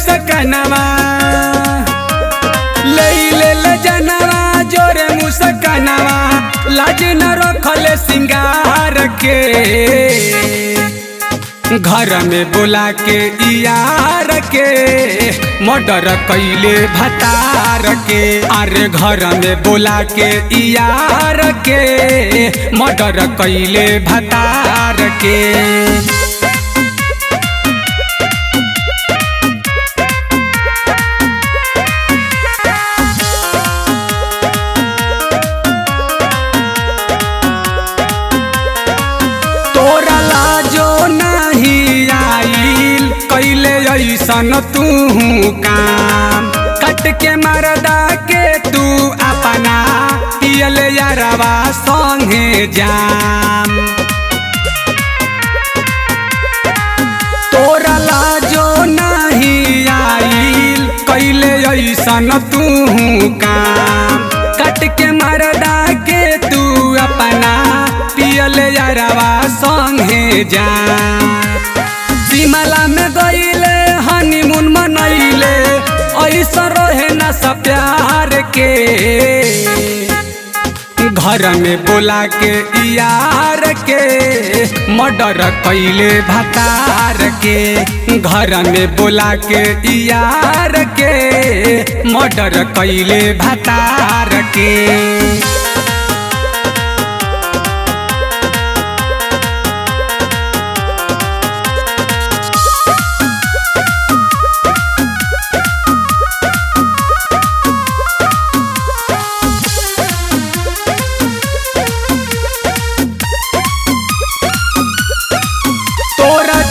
मुस्कनवा ले जनवा जोरे मुस्कनवा लाज न रखले सिंगार के घर में बुला के यार के मर्डर कैले भतार के। अरे घर में बुला के यार के मर्डर कैले भतार के। तोरा लाजो नहीं आइल कैले ऐसन तू काम कट के मरदा के तू अपना पियल यारवा संगे जाम। तोरा लाजो नहीं आइल कैले ऐसन तू काम कट के मरदा के तू अपना पियल यारवा संगे जा। शिमला में गईले हनीमून मनैले ऐसा रहे न सब प्यार के। घर में बुला के यार के मर्डर कैले भतार के। घर में बुला के यार के मर्डर कैले भतार के।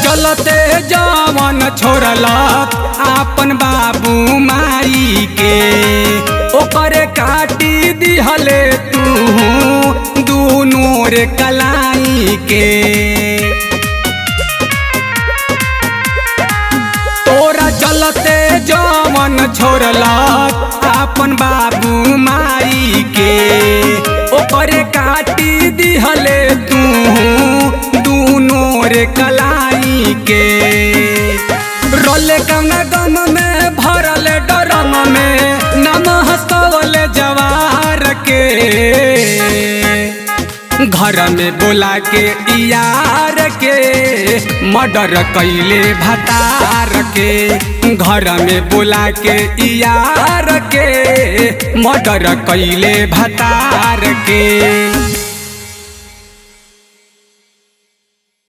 चलते जवन छोड़लक आपन बाबू माई के ओकरे काटी दिहले तू दूनो रे कलाई के। तोरा चलते जवन छोड़लक आपन बाबू माई के ओकरे काटी दिहले तू दूनो रे कलाई के। रोले कौना गम में भरले डरम में नम हंसवले जवार के। घर में बुला के यार के मर्डर कैले भतार के। घर में बुला के यार के मर्डर कैले भतार के।